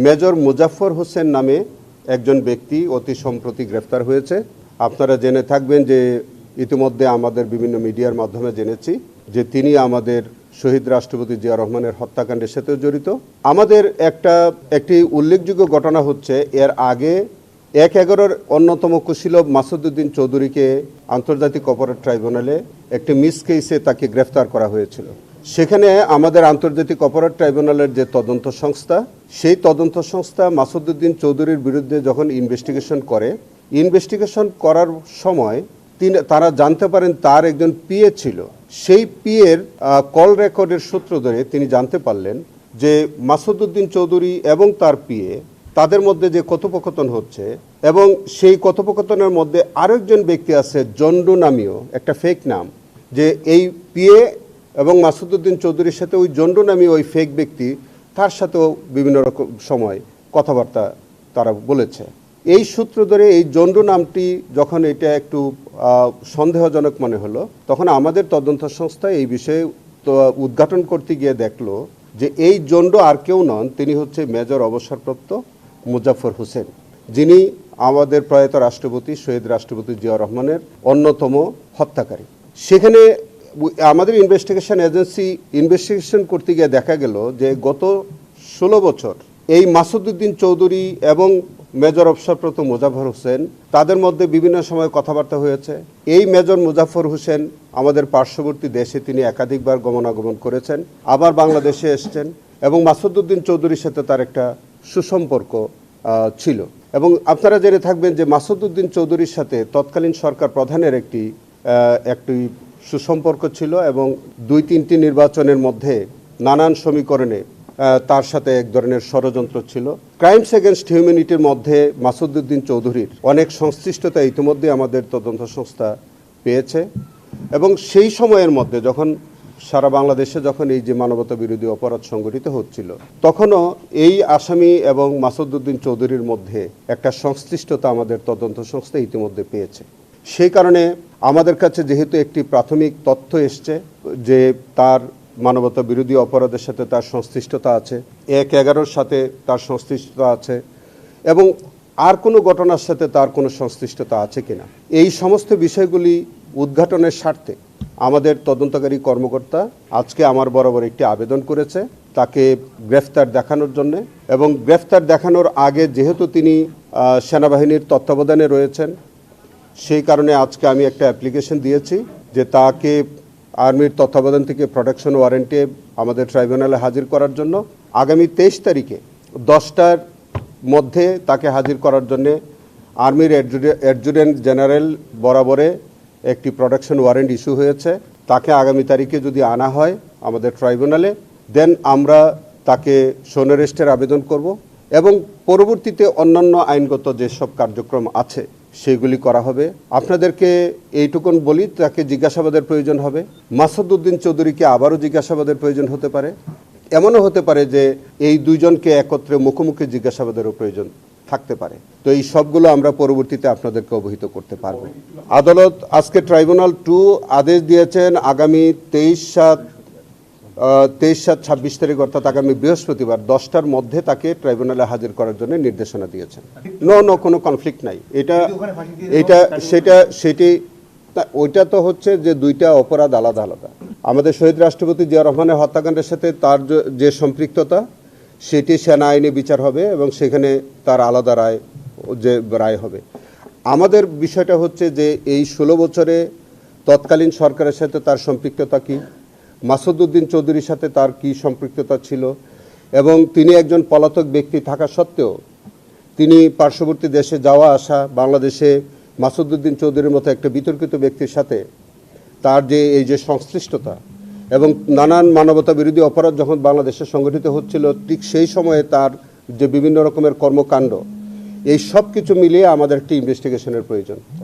Major Muzaffar Hossain নামে একজন ব্যক্তি অতি সম্প্রতি গ্রেফতার হয়েছে। আপনারা জেনে থাকবেন যে ইতিমধ্যে আমাদের বিভিন্ন মিডিয়ার মাধ্যমে জেনেছি যে তিনি আমাদের শহীদ রাষ্ট্রপতি জিয়া রহমানের হত্যাকাণ্ডের সাথেও জড়িত। আমাদের একটি উল্লেখযোগ্য ঘটনা হচ্ছে, এর আগে 1/11 অন্যতম কুশীলব মাসুদউদ্দিন চৌধুরীকে আন্তর্জাতিক অপরাধ ট্রাইব্যুনালে একটি মিস কেসে তাকে গ্রেফতার করা হয়েছিল। সেখানে আমাদের আন্তর্জাতিক অপরাধ ট্রাইব্যুনালের যে তদন্ত সংস্থা, সেই তদন্ত সংস্থা মাসুদউদ্দিন চৌধুরীর বিরুদ্ধে যখন ইনভেস্টিগেশন করার সময় তারা জানতে পারেন তার একজন পিএ ছিল। সেই পিএর কল রেকর্ডের সূত্র ধরে তিনি জানতে পারলেন যে মাসুদউদ্দিন চৌধুরী এবং তার পিএ তাদের মধ্যে যে কথোপকথন হচ্ছে, এবং সেই কথোপকথনের মধ্যে আরেকজন ব্যক্তি আছে জন্ডু নামীয় একটা ফেক নাম, যে এই পিএ এবং মাসুদউদ্দিন চৌধুরীর সাথে ওই জন্ডু নামীয় ওই ফেক ব্যক্তি তার সাথেও বিভিন্ন রকম সময় কথাবার্তা তারা বলেছে। এই সূত্র ধরে এই জন্ডু নামটি যখন এটা একটু সন্দেহজনক মনে হলো, তখন আমাদের তদন্ত সংস্থা এই বিষয়ে উদ্ঘাটন করতে গিয়ে দেখলো যে এই জন্ডু আর কেউ নন, তিনি হচ্ছে মেজর অবসরপ্রাপ্ত মুজাফফর হোসেন, যিনি আমাদের প্রয়াত রাষ্ট্রপতি শহীদ রাষ্ট্রপতি জিয়া রহমানের অন্যতম হত্যাকারী। সেখানে আমাদের ইনভেস্টিগেশন এজেন্সি ইনভেস্টিগেশন করতে গিয়ে দেখা গেল যে গত 16 বছর এই মাসুদউদ্দিন চৌধুরী এবং মেজর অবসরপ্রাপ্ত মুজাফফর হোসেন তাদের মধ্যে বিভিন্ন সময় কথাবার্তা হয়েছে। এই মেজর মুজাফফর হোসেন আমাদের পার্শ্ববর্তী দেশে তিনি একাধিকবার গমনাগমন করেছেন, আবার বাংলাদেশে এসছেন, এবং মাসুদউদ্দিন চৌধুরীর সাথে তার একটা সুসম্পর্ক ছিল। এবং আপনারা জেনে থাকবেন যে মাসুদউদ্দিন চৌধুরীর সাথে তৎকালীন সরকার প্রধানের একটি সুসম্পর্ক ছিল, এবং 2-3টি নির্বাচনের মধ্যে নানান সমীকরণে তার সাথে এক ধরনের ষড়যন্ত্র ছিল। ক্রাইমস এগেনস্ট হিউম্যানিটির মধ্যে মাসুদউদ্দিন চৌধুরীর অনেক সংশ্লিষ্টতা ইতিমধ্যে আমাদের তদন্ত সংস্থা পেয়েছে। এবং সেই সময়ের মধ্যে যখন সারা বাংলাদেশে যখন এই যে মানবতা বিরোধী অপরাধ সংগঠিত হচ্ছিল, তখনও এই আসামি এবং মাসুদউদ্দিন চৌধুরীর মধ্যে একটা সংশ্লিষ্টতা আমাদের তদন্ত সংস্থা ইতিমধ্যে পেয়েছে। সেই কারণে আমাদের কাছে যেহেতু একটি প্রাথমিক তথ্য এসছে যে তার মানবতা বিরোধী অপরাধের সাথে তার সংশ্লিষ্টতা আছে, 1/11 সাথে তার সংশ্লিষ্টতা আছে, এবং আর কোনো ঘটনার সাথে তার কোনো সংশ্লিষ্টতা আছে কিনা, এই সমস্ত বিষয়গুলি উদ্ঘাটনের স্বার্থে আমাদের তদন্তকারী কর্মকর্তা আজকে আমার বরাবর একটি আবেদন করেছে তাকে গ্রেফতার দেখানোর জন্য। এবং গ্রেফতার দেখানোর আগে যেহেতু তিনি সেনাবাহিনীর তত্ত্বাবধানে রয়েছেন, সেই কারণে আজকে আমি একটা অ্যাপ্লিকেশন দিয়েছি যে তাকে আর্মির তত্ত্বাবধান থেকে প্রোটেকশন ওয়ারেন্টে আমাদের ট্রাইব্যুনালে হাজির করার জন্য আগামী 23 তারিখে 10টার মধ্যে তাকে হাজির করার জন্য আর্মির অ্যাডজুটেন্ট জেনারেল বরাবরে একটি প্রোটেকশন ওয়ারেন্ট ইস্যু হয়েছে। তাকে আগামী তারিখে যদি আনা হয় আমাদের ট্রাইব্যুনালে, দেন আমরা তাকে শোন অ্যারেস্টের আবেদন করব, এবং পরবর্তীতে অন্যান্য আইনগত যেসব কার্যক্রম আছে সেগুলি করা হবে। আপনাদেরকে এইটুকুন বলি, তাকে জিজ্ঞাসাবাদের প্রয়োজন হবে। মাসুদউদ্দিন চৌধুরীকে আবারও জিজ্ঞাসাবাদের প্রয়োজন হতে পারে, এমনও হতে পারে যে এই দুইজনকে একত্রে মুখোমুখি জিজ্ঞাসাবাদেরও প্রয়োজন থাকতে পারে। তো এই সবগুলো আমরা পরবর্তীতে আপনাদেরকে অবহিত করতে পারবো। আদালত আজকে ট্রাইব্যুনাল 2 আদেশ দিয়েছেন আগামী 23/7/26 তারিখ অর্থাৎ আগামী বৃহস্পতিবার 10টার মধ্যে তাকে ট্রাইব্যুনালে হাজির করার জন্য নির্দেশনা দিয়েছেন। কোনো কনফ্লিক্ট নাই। ওইটা তো হচ্ছে যে দুইটা অপরাধ আলাদা আলাদা। আমাদের শহীদ রাষ্ট্রপতি জিয়া রহমানের হত্যাকাণ্ডের সাথে তার যে সম্পৃক্ততা সেটি সেনা আইনে বিচার হবে, এবং সেখানে তার আলাদা রায় হবে। আমাদের বিষয়টা হচ্ছে যে এই 16 বছরে তৎকালীন সরকারের সাথে তার সম্পৃক্ততা কি, মাসুদউদ্দিন চৌধুরীর সাথে তার কি সম্পৃক্ততা ছিল, এবং তিনি একজন পলাতক ব্যক্তি থাকা সত্ত্বেও তিনি পার্শ্ববর্তী দেশে যাওয়া আসা, বাংলাদেশে মাসুদউদ্দিন চৌধুরীর মতো একটা বিতর্কিত ব্যক্তির সাথে তার যে এই যে সংশ্লিষ্টতা, এবং নানান মানবতা বিরোধী অপরাধ যখন বাংলাদেশে সংগঠিত হচ্ছিল ঠিক সেই সময়ে তার যে বিভিন্ন রকমের কর্মকাণ্ড, এই সব কিছু মিলিয়ে আমাদের একটি ইনভেস্টিগেশনের প্রয়োজন।